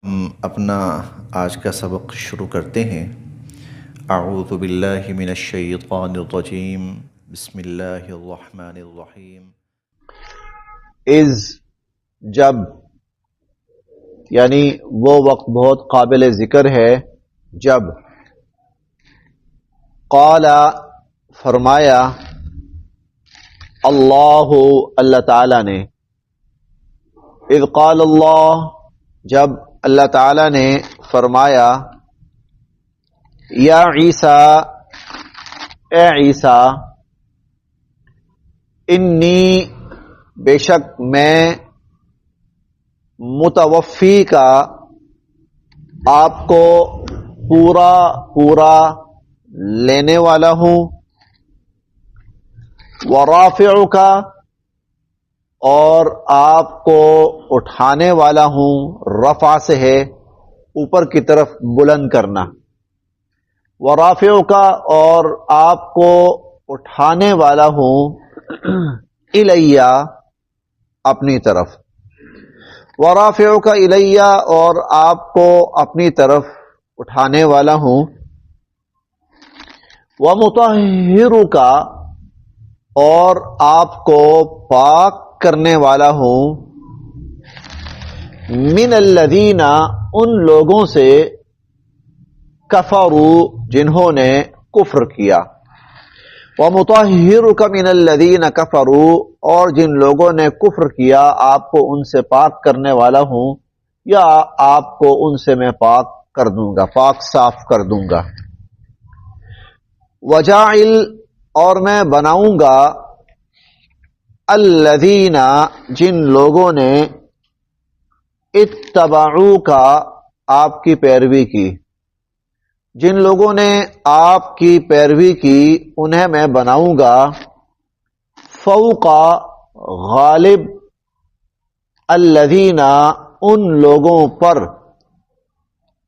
ہم اپنا آج کا سبق شروع کرتے ہیں۔ اعوذ باللہ من الشیطان الرجیم، بسم اللہ الرحمن الرحیم۔ جب یعنی وہ وقت بہت قابل ذکر ہے جب قال فرمایا اللہ تعالی نے، اذ قال اللہ جب اللہ تعالی نے فرمایا، یا عیسیٰ اے عیسیٰ، انی بے شک میں متوفی کا آپ کو پورا لینے والا ہوں، ورافعک اور آپ کو اٹھانے والا ہوں، رفع سے ہے اوپر کی طرف بلند کرنا، ورافعک اور آپ کو اٹھانے والا ہوں، الیہ اپنی طرف، ورافعک الیہ اور آپ کو اپنی طرف اٹھانے والا ہوں، ومطہرک اور آپ کو پاک کرنے والا ہوں، من الذین ان لوگوں سے، کفروا جنہوں نے کفر کیا، ومطہرک من الذین کفروا اور جن لوگوں نے کفر کیا آپ کو ان سے پاک کرنے والا ہوں، یا آپ کو ان سے میں پاک کر دوں گا، پاک صاف کر دوں گا، وجاعل اور میں بناؤں گا، الذین جن لوگوں نے، اتبعوک آپ کی پیروی کی، جن لوگوں نے آپ کی پیروی کی انہیں میں بناؤں گا، فوق غالب، الذین ان لوگوں پر،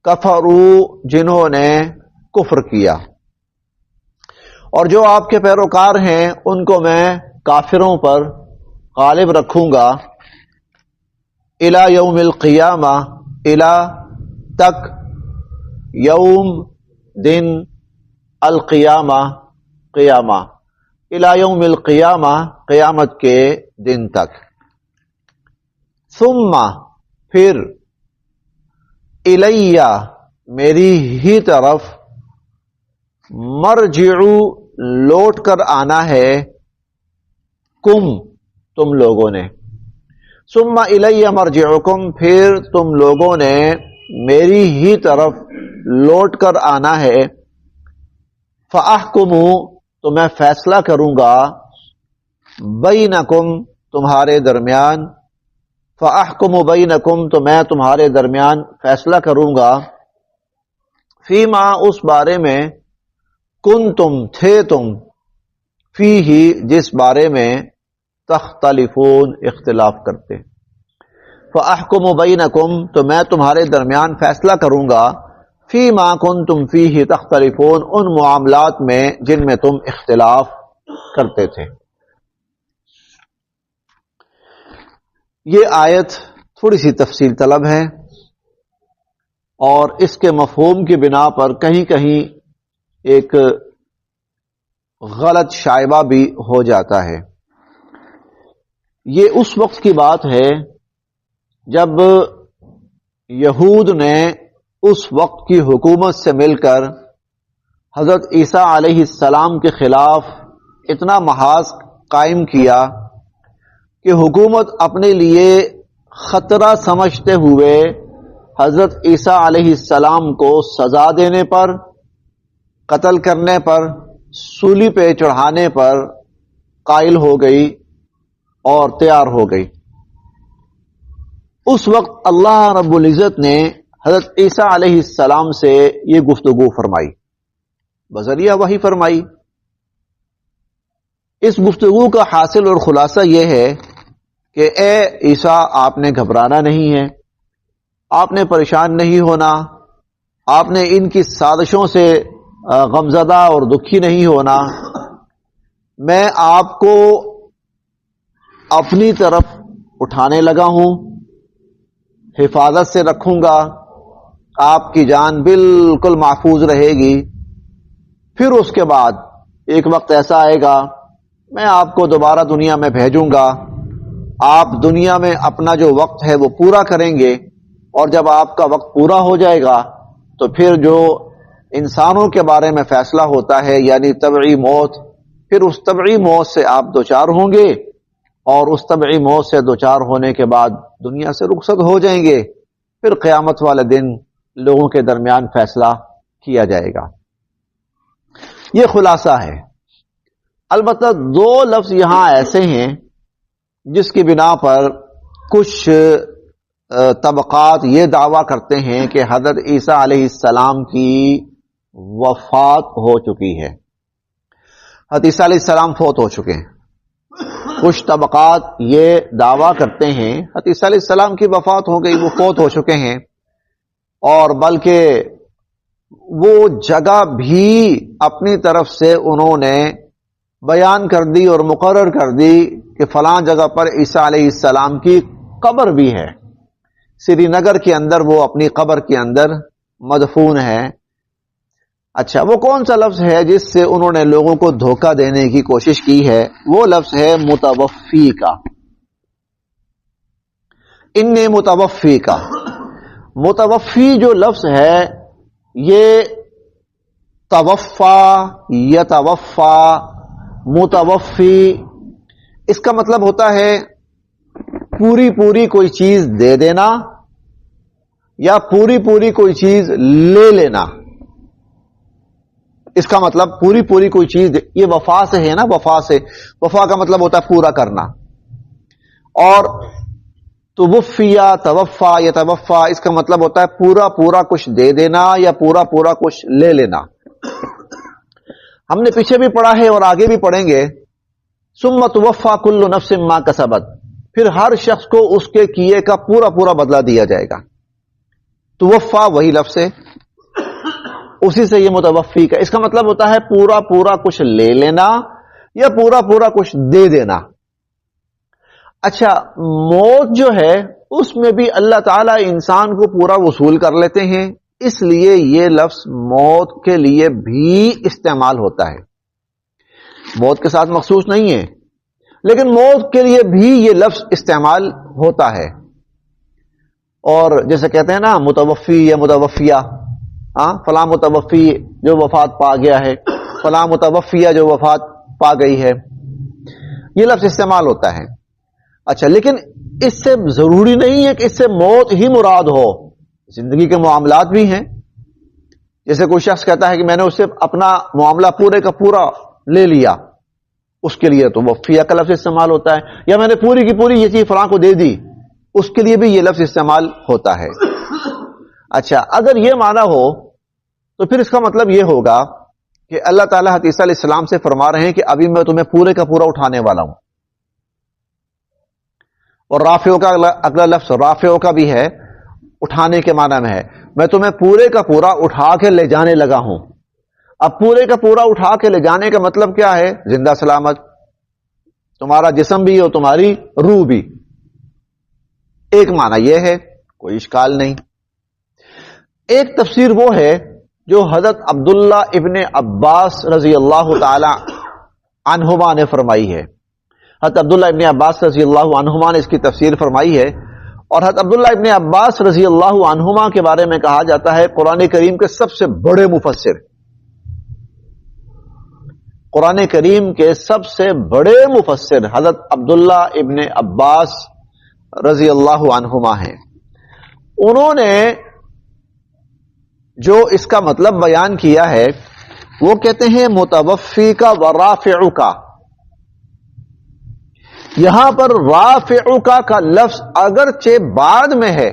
کفروا جنہوں نے کفر کیا، اور جو آپ کے پیروکار ہیں ان کو میں کافروں پر غالب رکھوں گا، الی یوم القیامہ الی تک، یوم دن، القیامہ قیامہ، الی یوم القیامہ قیامت کے دن تک، ثم پھر، الیہ میری ہی طرف، مرجعو لوٹ کر آنا ہے، کم تم لوگوں نے، ثم الی مرجعکم پھر تم لوگوں نے میری ہی طرف لوٹ کر آنا ہے، فاحکم تو میں فیصلہ کروں گا، بینکم تمہارے درمیان، فاحکم بینکم تو میں تمہارے درمیان فیصلہ کروں گا، فیما اس بارے میں، کنتم تھے تم، فیہ جس بارے میں، تختلفون اختلاف کرتے، فاحکم بینکم تو میں تمہارے درمیان فیصلہ کروں گا، فیما کنتم فیہ تختلفون ان معاملات میں جن میں تم اختلاف کرتے تھے۔ یہ آیت تھوڑی سی تفصیل طلب ہے اور اس کے مفہوم کی بنا پر کہیں کہیں ایک غلط شائبہ بھی ہو جاتا ہے۔ یہ اس وقت کی بات ہے جب یہود نے اس وقت کی حکومت سے مل کر حضرت عیسیٰ علیہ السلام کے خلاف اتنا محاذ قائم کیا کہ حکومت اپنے لیے خطرہ سمجھتے ہوئے حضرت عیسیٰ علیہ السلام کو سزا دینے پر، قتل کرنے پر، سولی پہ چڑھانے پر قائل ہو گئی اور تیار ہو گئی۔ اس وقت اللہ رب العزت نے حضرت عیسیٰ علیہ السلام سے یہ گفتگو فرمائی، بذریعہ وحی فرمائی۔ اس گفتگو کا حاصل اور خلاصہ یہ ہے کہ اے عیسیٰ آپ نے گھبرانا نہیں ہے، آپ نے پریشان نہیں ہونا، آپ نے ان کی سازشوں سے غمزدہ اور دکھی نہیں ہونا، میں آپ کو اپنی طرف اٹھانے لگا ہوں، حفاظت سے رکھوں گا، آپ کی جان بالکل محفوظ رہے گی. پھر اس کے بعد ایک وقت ایسا آئے گا میں آپ کو دوبارہ دنیا میں بھیجوں گا، آپ دنیا میں اپنا جو وقت ہے وہ پورا کریں گے، اور جب آپ کا وقت پورا ہو جائے گا تو پھر جو انسانوں کے بارے میں فیصلہ ہوتا ہے یعنی طبعی موت، پھر اس طبعی موت سے آپ دوچار ہوں گے، اور اس طبعی موت سے دوچار ہونے کے بعد دنیا سے رخصت ہو جائیں گے. پھر قیامت والے دن لوگوں کے درمیان فیصلہ کیا جائے گا. یہ خلاصہ ہے. البتہ دو لفظ یہاں ایسے ہیں جس کی بنا پر کچھ طبقات یہ دعویٰ کرتے ہیں کہ حضرت عیسیٰ علیہ السلام کی وفات ہو چکی ہے. حضرت عیسیٰ علیہ السلام فوت ہو چکے ہیں. کچھ طبقات یہ دعویٰ کرتے ہیں حضرت عیسیٰ علیہ السلام کی وفات ہو گئی، وہ فوت ہو چکے ہیں، اور بلکہ وہ جگہ بھی اپنی طرف سے انہوں نے بیان کر دی اور مقرر کر دی کہ فلاں جگہ پر عیسیٰ علیہ السلام کی قبر بھی ہے. سری نگر کے اندر وہ اپنی قبر کے اندر مدفون ہے. اچھا، وہ کون سا لفظ ہے جس سے انہوں نے لوگوں کو دھوکہ دینے کی کوشش کی ہے؟ وہ لفظ ہے متوفی کا. ان متوفی کا، متوفی جو لفظ ہے یہ توفا، یتوفا، متوفی، اس کا مطلب ہوتا ہے پوری کوئی چیز دے دینا یا پوری کوئی چیز لے لینا. اس کا مطلب پوری کوئی چیز، یہ وفا سے ہے نا، وفا سے، وفا کا مطلب ہوتا ہے پورا کرنا. اور توفیا، توفا، یتوفا، اس کا مطلب ہوتا ہے پورا کچھ دے دینا یا پورا کچھ لے لینا. ہم نے پیچھے بھی پڑھا ہے اور آگے بھی پڑھیں گے، ثم توفا کل نفس ما کسبت، پھر ہر شخص کو اس کے کیے کا پورا بدلہ دیا جائے گا. توفا وہی لفظ ہے، اسی سے یہ متوفی کا، اس کا مطلب ہوتا ہے پورا کچھ لے لینا یا پورا کچھ دے دینا. اچھا، موت جو ہے اس میں بھی اللہ تعالیٰ انسان کو پورا وصول کر لیتے ہیں، اس لیے یہ لفظ موت کے لیے بھی استعمال ہوتا ہے. موت کے ساتھ مخصوص نہیں ہے، لیکن موت کے لیے بھی یہ لفظ استعمال ہوتا ہے. اور جیسے کہتے ہیں نا متوفی یا متوفیہ، فلاں متوفی جو وفات پا گیا ہے، فلاں متوفیہ جو وفات پا گئی ہے، یہ لفظ استعمال ہوتا ہے. اچھا، لیکن اس سے ضروری نہیں ہے کہ اس سے موت ہی مراد ہو. زندگی کے معاملات بھی ہیں. جیسے کوئی شخص کہتا ہے کہ میں نے اس سے اپنا معاملہ پورے کا پورا لے لیا، اس کے لیے تو وفیہ کا لفظ استعمال ہوتا ہے. یا میں نے پوری کی پوری یہ چیز فلاں کو دے دی، اس کے لیے بھی یہ لفظ استعمال ہوتا ہے. اچھا، اگر یہ معنی ہو تو پھر اس کا مطلب یہ ہوگا کہ اللہ تعالیٰ حضرت عیسیٰ علیہ السلام سے فرما رہے ہیں کہ ابھی میں تمہیں پورے کا پورا اٹھانے والا ہوں. اور رافعو کا اگلا لفظ رافعو کا بھی ہے، اٹھانے کے معنی میں ہے، میں تمہیں پورے کا پورا اٹھا کے لے جانے لگا ہوں. اب پورے کا پورا اٹھا کے لے جانے کا مطلب کیا ہے؟ زندہ سلامت، تمہارا جسم بھی اور تمہاری روح بھی. ایک معنی یہ ہے، کوئی اشکال نہیں. ایک تفسیر وہ ہے جو حضرت عبداللہ ابن عباس رضی اللہ تعالی عنہما نے فرمائی ہے. حضرت عبداللہ ابن عباس رضی اللہ عنہما نے اس کی تفسیر فرمائی ہے. اور حضرت عبداللہ ابن عباس رضی اللہ عنہما کے بارے میں کہا جاتا ہے قرآن کریم کے سب سے بڑے مفسر. قرآن کریم کے سب سے بڑے مفسر حضرت عبداللہ ابن عباس رضی اللہ عنہما ہیں. انہوں نے جو اس کا مطلب بیان کیا ہے وہ کہتے ہیں متوفی کا و رافع کا. یہاں پر رافع کا لفظ اگرچہ بعد میں ہے،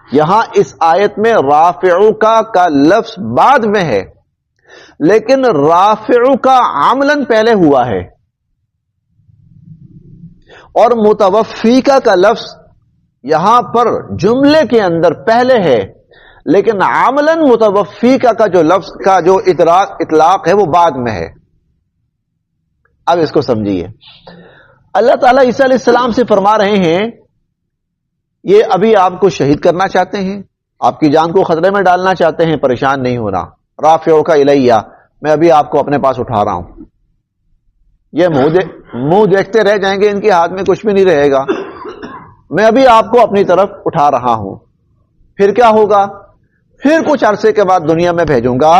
یہاں اس آیت میں رافع کا لفظ بعد میں ہے، لیکن رافع کا عملاً پہلے ہوا ہے. اور متوفی کا لفظ یہاں پر جملے کے اندر پہلے ہے، لیکن عملاً متوفی کا جو لفظ کا جو اطلاق ہے وہ بعد میں ہے. اب اس کو سمجھیے. اللہ تعالیٰ عیسیٰ علیہ السلام سے فرما رہے ہیں یہ ابھی آپ کو شہید کرنا چاہتے ہیں، آپ کی جان کو خطرے میں ڈالنا چاہتے ہیں، پریشان نہیں ہونا، رافعوک الیہ، میں ابھی آپ کو اپنے پاس اٹھا رہا ہوں۔ یہ منہ دیکھتے رہ جائیں گے، ان کے ہاتھ میں کچھ بھی نہیں رہے گا، میں ابھی آپ کو اپنی طرف اٹھا رہا ہوں۔ پھر کیا ہوگا؟ پھر کچھ عرصے کے بعد دنیا میں بھیجوں گا،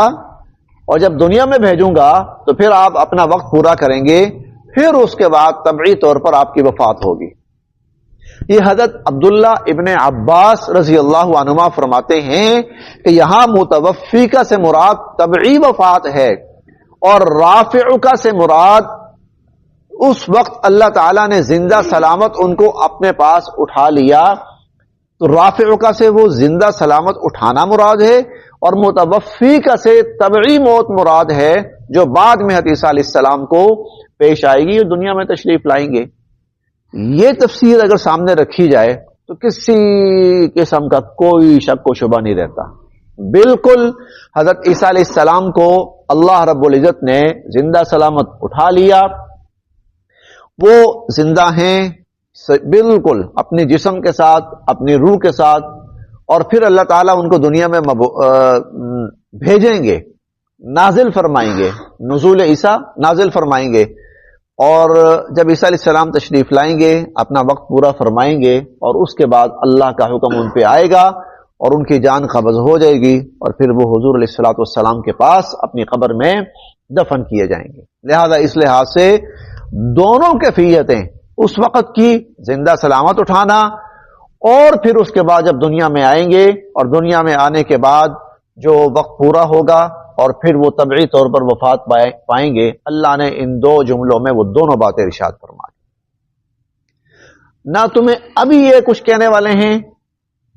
اور جب دنیا میں بھیجوں گا تو پھر آپ اپنا وقت پورا کریں گے، پھر اس کے بعد طبعی طور پر آپ کی وفات ہوگی۔ یہ حضرت عبداللہ ابن عباس رضی اللہ عنہما فرماتے ہیں کہ یہاں متوفیکا سے مراد طبعی وفات ہے، اور رافعکا سے مراد اس وقت اللہ تعالیٰ نے زندہ سلامت ان کو اپنے پاس اٹھا لیا، تو رافعکا سے وہ زندہ سلامت اٹھانا مراد ہے، اور متوفیکا سے طبعی موت مراد ہے جو بعد میں حضرت عیسیٰ علیہ السلام کو پیش آئے گی، دنیا میں تشریف لائیں گے۔ یہ تفسیر اگر سامنے رکھی جائے تو کسی قسم کا کوئی شک و شبہ نہیں رہتا، بالکل حضرت عیسیٰ علیہ السلام کو اللہ رب العزت نے زندہ سلامت اٹھا لیا، وہ زندہ ہیں بالکل اپنے جسم کے ساتھ، اپنی روح کے ساتھ، اور پھر اللہ تعالیٰ ان کو دنیا میں بھیجیں گے، نازل فرمائیں گے، نزول عیسیٰ نازل فرمائیں گے، اور جب عیسیٰ علیہ السلام تشریف لائیں گے، اپنا وقت پورا فرمائیں گے، اور اس کے بعد اللہ کا حکم ان پہ آئے گا اور ان کی جان قبض ہو جائے گی، اور پھر وہ حضور علیہ الصلوۃ والسلام کے پاس اپنی قبر میں دفن کیے جائیں گے۔ لہذا اس لحاظ سے دونوں کیفیتیں، اس وقت کی زندہ سلامت اٹھانا، اور پھر اس کے بعد جب دنیا میں آئیں گے، اور دنیا میں آنے کے بعد جو وقت پورا ہوگا اور پھر وہ طبعی طور پر وفات پائیں گے، اللہ نے ان دو جملوں میں وہ دونوں باتیں ارشاد فرما دی۔ نہ تمہیں ابھی یہ کچھ کہنے والے ہیں،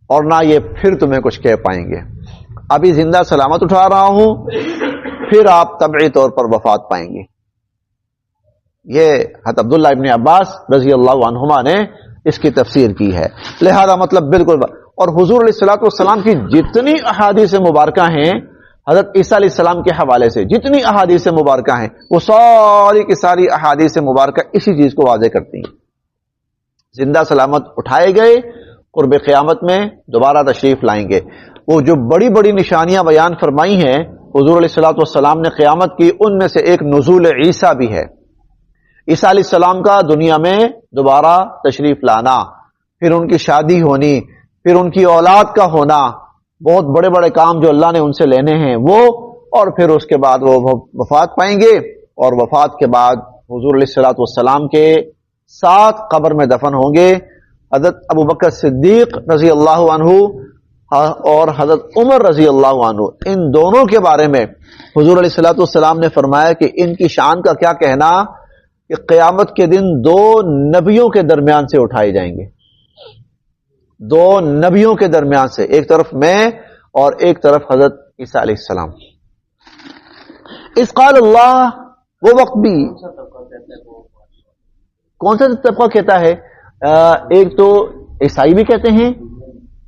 اور نہ یہ پھر تمہیں کچھ کہہ پائیں گے۔ ابھی زندہ سلامت اٹھا رہا ہوں، پھر آپ طبعی طور پر وفات پائیں گے۔ یہ حضرت عبداللہ ابن عباس رضی اللہ عنہما نے اس کی تفسیر کی ہے۔ لہذا مطلب بالکل، اور حضور علیہ الصلوۃ والسلام کی جتنی احادیث مبارکہ ہیں حضرت عیسیٰ علیہ السلام کے حوالے سے، جتنی احادیث مبارکہ ہیں، وہ ساری کی ساری احادیث مبارکہ اسی چیز کو واضح کرتی ہیں۔ زندہ سلامت اٹھائے گئے، قرب قیامت میں دوبارہ تشریف لائیں گے۔ وہ جو بڑی بڑی نشانیاں بیان فرمائی ہیں حضور علیہ الصلوۃ والسلام نے قیامت کی، ان میں سے ایک نزول عیسیٰ بھی ہے۔ عیسیٰ علیہ السلام کا دنیا میں دوبارہ تشریف لانا، پھر ان کی شادی ہونی، پھر ان کی اولاد کا ہونا، بہت بڑے بڑے کام جو اللہ نے ان سے لینے ہیں وہ، اور پھر اس کے بعد وہ وفات پائیں گے، اور وفات کے بعد حضور علیہ الصلوۃ والسلام کے ساتھ قبر میں دفن ہوں گے۔ حضرت ابو بکر صدیق رضی اللہ عنہ اور حضرت عمر رضی اللہ عنہ، ان دونوں کے بارے میں حضور علیہ الصلوۃ والسلام نے فرمایا کہ ان کی شان کا کیا کہنا کہ قیامت کے دن دو نبیوں کے درمیان سے اٹھائے جائیں گے، دو نبیوں کے درمیان سے، ایک طرف میں اور ایک طرف حضرت عیسیٰ علیہ السلام۔ اس قال اللہ، وہ وقت بھی کون سا طبقہ کہتا ہے؟ ایک تو عیسائی بھی کہتے ہیں،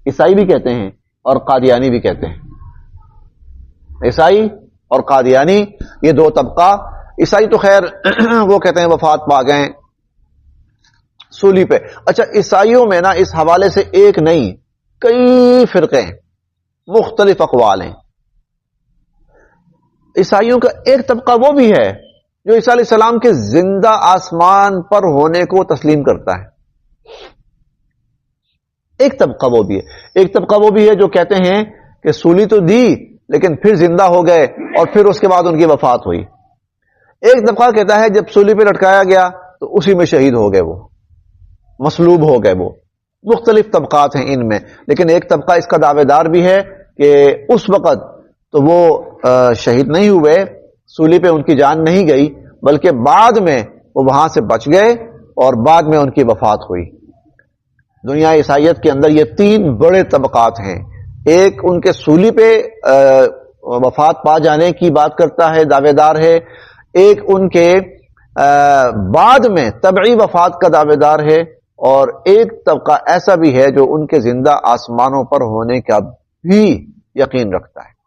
عیسائی بھی کہتے ہیں، اور قادیانی بھی کہتے ہیں۔ عیسائی اور قادیانی یہ دو طبقہ۔ عیسائی تو خیر وہ کہتے ہیں وفات پا گئے سولی پہ۔ اچھا، عیسائیوں میں نا اس حوالے سے ایک نہیں کئی فرقے ہیں، مختلف اقوال ہیں۔ عیسائیوں کا ایک طبقہ وہ بھی ہے جو عیسیٰ علیہ السلام کے زندہ آسمان پر ہونے کو تسلیم کرتا ہے، ایک طبقہ وہ بھی ہے۔ ایک طبقہ وہ بھی ہے جو کہتے ہیں کہ سولی تو دی لیکن پھر زندہ ہو گئے اور پھر اس کے بعد ان کی وفات ہوئی۔ ایک طبقہ کہتا ہے جب سولی پہ لٹکایا گیا تو اسی میں شہید ہو گئے، وہ مصلوب ہو گئے۔ وہ مختلف طبقات ہیں ان میں، لیکن ایک طبقہ اس کا دعوے دار بھی ہے کہ اس وقت تو وہ شہید نہیں ہوئے، سولی پہ ان کی جان نہیں گئی، بلکہ بعد میں وہ وہاں سے بچ گئے اور بعد میں ان کی وفات ہوئی۔ دنیا عیسائیت کے اندر یہ تین بڑے طبقات ہیں۔ ایک ان کے سولی پہ وفات پا جانے کی بات کرتا ہے، دعوے دار ہے۔ ایک ان کے بعد میں طبعی وفات کا دعوے دار ہے، اور ایک طبقہ ایسا بھی ہے جو ان کے زندہ آسمانوں پر ہونے کا بھی یقین رکھتا ہے۔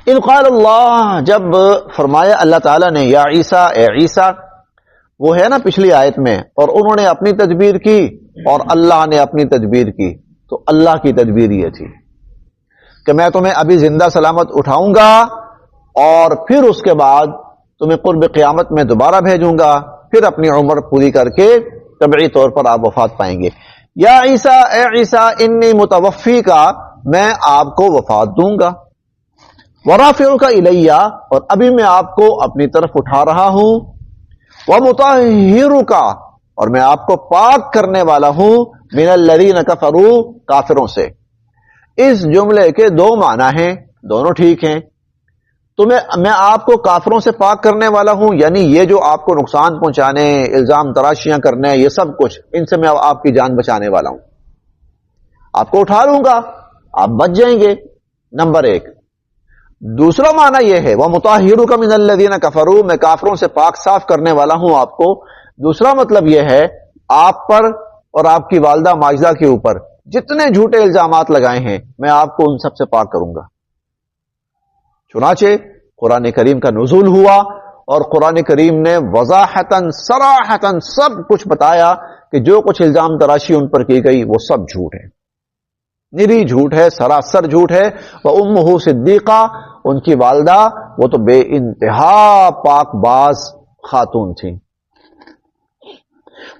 ان قال اللہ، جب فرمایا اللہ تعالیٰ نے یا عیسیٰ، اے عیسیٰ، وہ ہے نا پچھلی آیت میں، اور انہوں نے اپنی تدبیر کی اور اللہ نے اپنی تدبیر کی. تو اللہ کی تدبیر یہ تھی کہ میں تمہیں ابھی زندہ سلامت اٹھاؤں گا اور پھر اس کے بعد تمہیں قرب قیامت میں دوبارہ بھیجوں گا، پھر اپنی عمر پوری کر کے طبعی طور پر آپ وفات پائیں گے. یا عیسیٰ، اے عیسیٰ، انی متوفی کا، میں آپ کو وفات دوں گا، ورافعک الیہ، اور ابھی میں آپ کو اپنی طرف اٹھا رہا ہوں، ومطہرک، اور میں آپ کو پاک کرنے والا ہوں، من الذین کفروا، کافروں سے. اس جملے کے دو معنی ہیں، دونوں ٹھیک ہیں. میں آپ کو کافروں سے پاک کرنے والا ہوں، یعنی یہ جو آپ کو نقصان پہنچانے، الزام تراشیاں کرنے، یہ سب کچھ، ان سے میں آپ کی جان بچانے والا ہوں، آپ کو اٹھا لوں گا، آپ بچ جائیں گے، نمبر ایک. دوسرا معنی یہ ہے وَمُطَهِّرُكَ مِنَ الَّذِينَ كَفَرُوا، میں کافروں سے پاک صاف کرنے والا ہوں آپ کو. دوسرا مطلب یہ ہے آپ پر اور آپ کی والدہ ماجدہ کے اوپر جتنے جھوٹے الزامات لگائے ہیں میں آپ کو ان سب سے پاک کروں گا. چنانچہ قرآن کریم کا نزول ہوا اور قرآن کریم نے وضاحتاً صراحتاً سب کچھ بتایا کہ جو کچھ الزام تراشی ان پر کی گئی وہ سب جھوٹ ہے، نری جھوٹ ہے، سراسر جھوٹ ہے. وَأُمُّهُ صِدِّيقَةٌ، ان کی والدہ وہ تو بے انتہا پاک باز خاتون تھیں.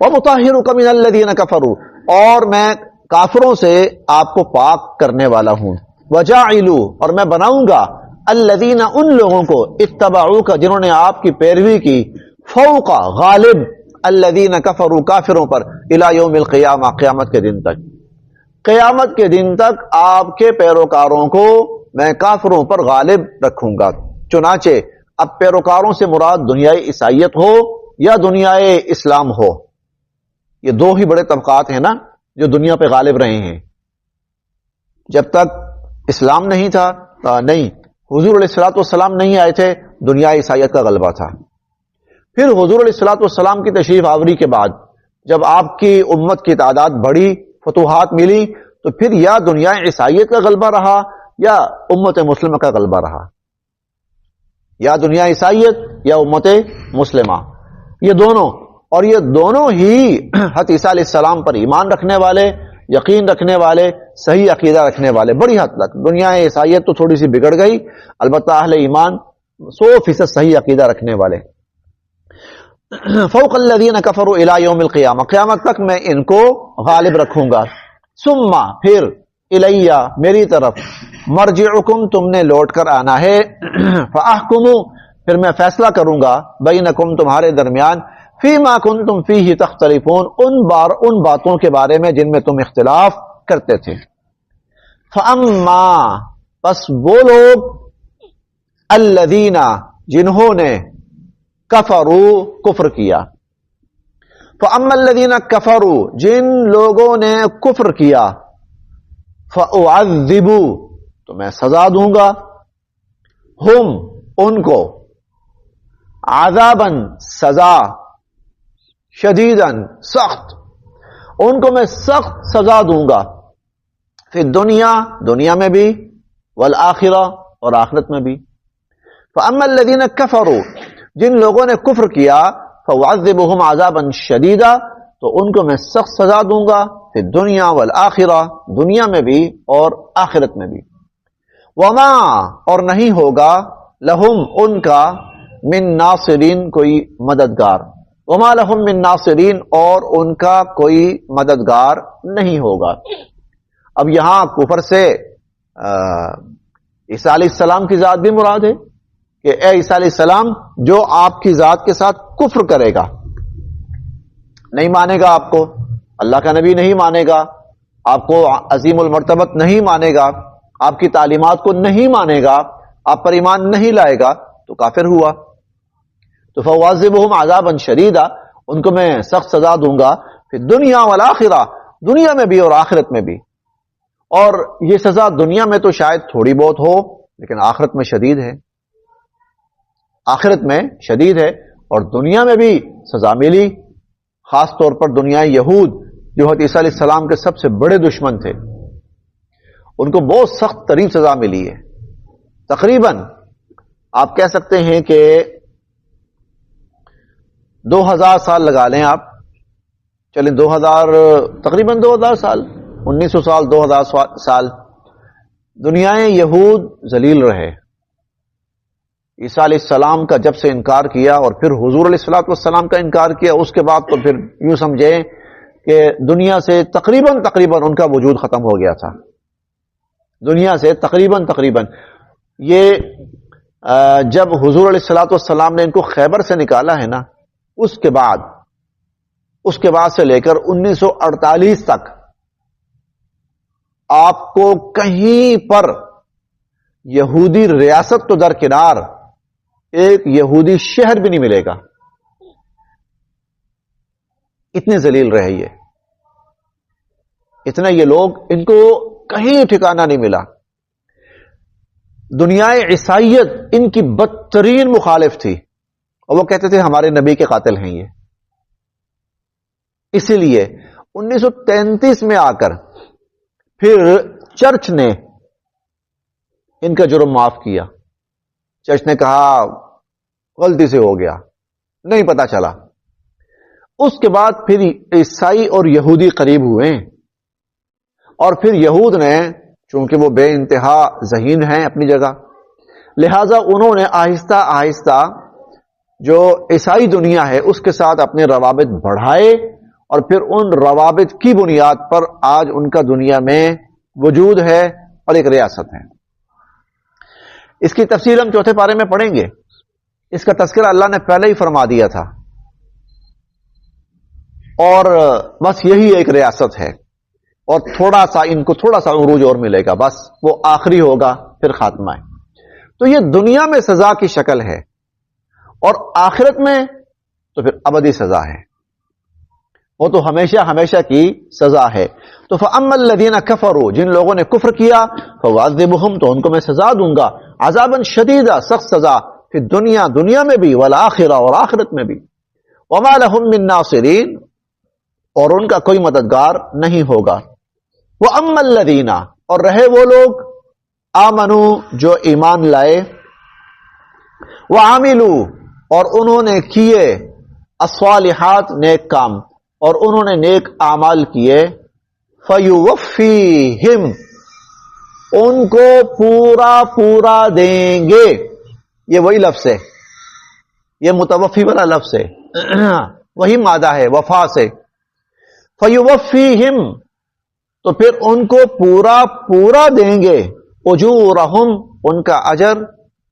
وَمُطَهِّرُكَ مِنَ الَّذِينَ كَفَرُوا، اور میں کافروں سے آپ کو پاک کرنے والا ہوں. وَجَاعِلُ، اور میں بناؤں گا، الَّذِينَ، ان لوگوں کو، اتَّبَعُوكَ، جنہوں نے آپ کی پیروی کی، فوق، غالب، الَّذِينَ كَفَرُوا، کافروں پر، إِلَى يَوْمِ الْقِيَامَةِ، قیامت کے دن تک. قیامت کے دن تک آپ کے پیروکاروں کو میں کافروں پر غالب رکھوں گا. چنانچہ اب پیروکاروں سے مراد دنیائے عیسائیت ہو یا دنیائے اسلام ہو، یہ دو ہی بڑے طبقات ہیں نا جو دنیا پہ غالب رہے ہیں. جب تک اسلام نہیں تھا، نہیں، حضور علیہ الصلوۃ والسلام نہیں آئے تھے، دنیا عیسائیت کا غلبہ تھا. پھر حضور علیہ الصلوۃ والسلام کی تشریف آوری کے بعد جب آپ کی امت کی تعداد بڑھی، فتوحات ملی، تو پھر یا دنیا عیسائیت کا غلبہ رہا یا امت مسلمہ کا غلبہ رہا، یا دنیا عیسائیت یا امت مسلمہ، یہ دونوں. اور یہ دونوں ہی حضرت عیسیٰ علیہ السلام پر ایمان رکھنے والے، یقین رکھنے والے، صحیح عقیدہ رکھنے والے. بڑی حد تک دنیا عیسائیت تو تھوڑی سی بگڑ گئی، البتہ اہل ایمان 100% صحیح عقیدہ رکھنے والے. فوق الذین کفروا الی یوم القیامہ، قیامت تک میں ان کو غالب رکھوں گا. ثم، پھر، الیہ، میری طرف، مرجعکم، تم نے لوٹ کر آنا ہے، فاحکم، پھر میں فیصلہ کروں گا، بینکم، تمہارے درمیان، فیما کنتم فیہ تختلفون، ان باتوں کے بارے میں جن میں تم اختلاف کرتے تھے. فاما، پس وہ لوگ، الذین، جنہوں نے، کفروا، کفر کیا. فاما الذین کفروا، جن لوگوں نے کفر کیا، فاعذبوا، تو میں سزا دوں گا، ہم، ان کو، عذابا، سزا، شدیداً، سخت، ان کو میں سخت سزا دوں گا، فی الدنیا، دنیا میں بھی، والآخرہ، اور آخرت میں بھی. فاما الذین کفروا، جن لوگوں نے کفر کیا، فاعذبهم عذابا شدیدا، تو ان کو میں سخت سزا دوں گا، فی الدنیا والآخرہ، دنیا میں بھی اور آخرت میں بھی. وما، اور نہیں ہوگا، لہم، ان کا، من ناصرین، کوئی مددگار. وما لہم من ناصرین، اور ان کا کوئی مددگار نہیں ہوگا. اب یہاں کفر سے عیسیٰ علیہ السلام کی ذات بھی مراد ہے کہ اے عیسیٰ علیہ السلام، جو آپ کی ذات کے ساتھ کفر کرے گا، نہیں مانے گا آپ کو، اللہ کا نبی نہیں مانے گا، آپ کو عظیم المرتبت نہیں مانے گا، آپ کی تعلیمات کو نہیں مانے گا، آپ پر ایمان نہیں لائے گا، تو کافر ہوا. تو فواذبہم عذابا شدیدا، ان کو میں سخت سزا دوں گا، پھر دنیا والآخرہ، دنیا میں بھی اور آخرت میں بھی. اور یہ سزا دنیا میں تو شاید تھوڑی بہت ہو، لیکن آخرت میں شدید ہے، آخرت میں شدید ہے. اور دنیا میں بھی سزا ملی، خاص طور پر دنیا یہود جو حضرت عیسیٰ علیہ السلام کے سب سے بڑے دشمن تھے، ان کو بہت سخت ترین سزا ملی ہے. تقریباً آپ کہہ سکتے ہیں کہ 2000 سال لگا لیں آپ، چلیں 2000 تقریباً 2000 سال، 1900 سال، 2000 سال دنیائے یہود ذلیل رہے. عیسیٰ علیہ السلام کا جب سے انکار کیا اور پھر حضور علیہ الصلوۃ والسلام کا انکار کیا، اس کے بعد تو پھر یوں سمجھیں کہ دنیا سے تقریباً ان کا وجود ختم ہو گیا تھا. دنیا سے تقریباً یہ جب حضور علیہ الصلوۃ والسلام نے ان کو خیبر سے نکالا ہے نا، اس کے بعد سے لے کر 1948 تک آپ کو کہیں پر یہودی ریاست تو درکنار ایک یہودی شہر بھی نہیں ملے گا. اتنے ذلیل رہے یہ، اتنا یہ لوگ، ان کو کہیں ٹھکانہ نہیں ملا. دنیائے عیسائیت ان کی بدترین مخالف تھی اور وہ کہتے تھے ہمارے نبی کے قاتل ہیں یہ. اسی لیے 1933 میں آ کر پھر چرچ نے ان کا جرم معاف کیا. چرچ نے کہا غلطی سے ہو گیا، نہیں پتا چلا. اس کے بعد پھر عیسائی اور یہودی قریب ہوئے، اور پھر یہود نے، چونکہ وہ بے انتہا ذہین ہیں اپنی جگہ، لہذا انہوں نے آہستہ آہستہ جو عیسائی دنیا ہے اس کے ساتھ اپنے روابط بڑھائے، اور پھر ان روابط کی بنیاد پر آج ان کا دنیا میں وجود ہے اور ایک ریاست ہے. اس کی تفصیل ہم چوتھے پارے میں پڑھیں گے. اس کا تذکرہ اللہ نے پہلے ہی فرما دیا تھا، اور بس یہی ایک ریاست ہے، اور ان کو تھوڑا سا عروج اور ملے گا، بس وہ آخری ہوگا، پھر خاتمہ ہے. تو یہ دنیا میں سزا کی شکل ہے، اور آخرت میں تو پھر ابدی سزا ہے، وہ تو ہمیشہ کی سزا ہے. تو فَأَمَّا الَّذِينَ كَفَرُوا، جن لوگوں نے کفر کیا، فَوَعَذِّبُهُمْ، تو ان کو میں سزا دوں گا، عذاباً شدیدا، سخت سزا، پھر دنیا میں بھی، والآخرہ، اور آخرت میں بھی. وَمَا لَهُم مِّن نَاصِرِينَ، اور ان کا کوئی مددگار نہیں ہوگا. وَأَمَّا الَّذِينَ، اور رہے وہ لوگ، آمنوا، جو ایمان لائے، وَعَمِلُوا، اور انہوں نے کیے، الصالحات، نیک کام، اور انہوں نے نیک اعمال کیے، فَيُوَفِّيهِمْ، ان کو پورا دیں گے. یہ وہی لفظ ہے، یہ متوفی والا لفظ ہے، وہی مادہ ہے وفا سے. فَيُوَفِّيهِمْ، تو پھر ان کو پورا دیں گے، اجورہم، ان کا اجر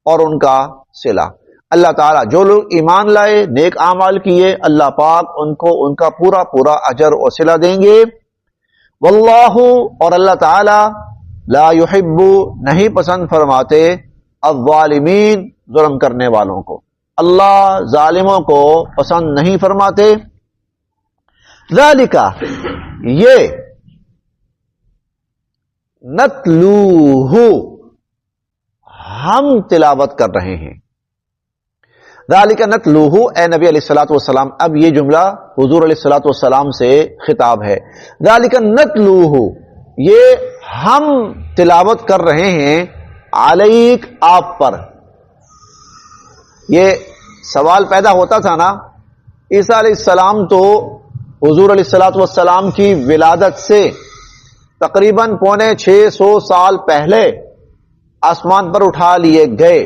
اور ان کا صلہ. اللہ تعالیٰ جو لوگ ایمان لائے، نیک اعمال کیے، اللہ پاک ان کو ان کا پورا اجر اور صلہ دیں گے. واللہ، اور اللہ تعالیٰ، لا یحب، نہیں پسند فرماتے، الظالمین، ظلم کرنے والوں کو. اللہ ظالموں کو پسند نہیں فرماتے. ذالک، یہ، نتلوہ، ہم تلاوت کر رہے ہیں. ذالک نتلوہ، اے نبی علیہ الصلوۃ والسلام، اب یہ جملہ حضور علیہ الصلوۃ والسلام سے خطاب ہے. ذالک نتلوہ، یہ ہم تلاوت کر رہے ہیں، علیک، آپ پر. یہ سوال پیدا ہوتا تھا نا، عیسیٰ علیہ السلام تو حضور علیہ الصلوۃ والسلام کی ولادت سے تقریباً 650 سال پہلے آسمان پر اٹھا لیے گئے.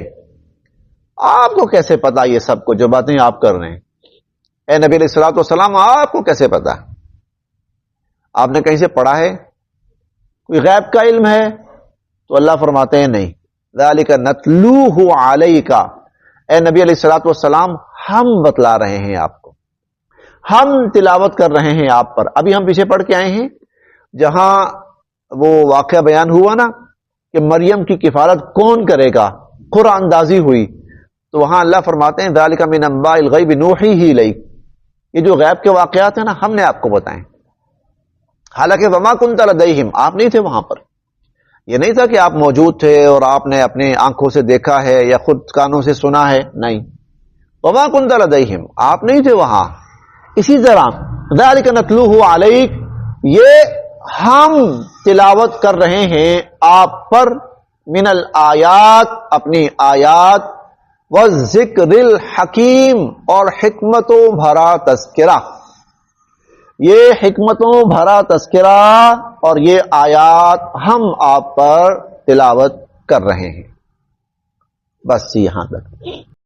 آپ کو کیسے پتا یہ سب کو جو باتیں آپ کر رہے ہیں؟ اے نبی علیہ الصلوۃ والسلام، آپ کو کیسے پتا؟ آپ نے کہیں سے پڑھا ہے؟ کوئی غیب کا علم ہے؟ تو اللہ فرماتے ہیں نہیں. ذالک نتلوہ علیک، اے نبی علیہ الصلوۃ والسلام، ہم بتلا رہے ہیں آپ کو، ہم تلاوت کر رہے ہیں آپ پر. ابھی ہم پیچھے پڑھ کے آئے ہیں جہاں وہ واقعہ بیان ہوا نا کہ مریم کی کفالت کون کرے گا، قرآن اندازی ہوئی، تو وہاں اللہ فرماتے ہیں ذالک من انباء الغیب نوحیہ الیک، یہ جو غیب کے واقعات ہیں نا، ہم نے آپ کو بتائیں. حالانکہ وما کنت لدیہم، آپ نہیں تھے وہاں پر. یہ نہیں تھا کہ آپ موجود تھے اور آپ نے اپنی آنکھوں سے دیکھا ہے یا خود کانوں سے سنا ہے، نہیں. وما کنت لدیہم، آپ نہیں تھے وہاں. اسی طرح ذالک نتلوہ علیک، یہ ہم تلاوت کر رہے ہیں آپ پر، من الآیات، اپنی آیات، والذکر الحکیم، اور حکمتوں بھرا تذکرہ. یہ حکمتوں بھرا تذکرہ اور یہ آیات ہم آپ پر تلاوت کر رہے ہیں. بس یہاں تک.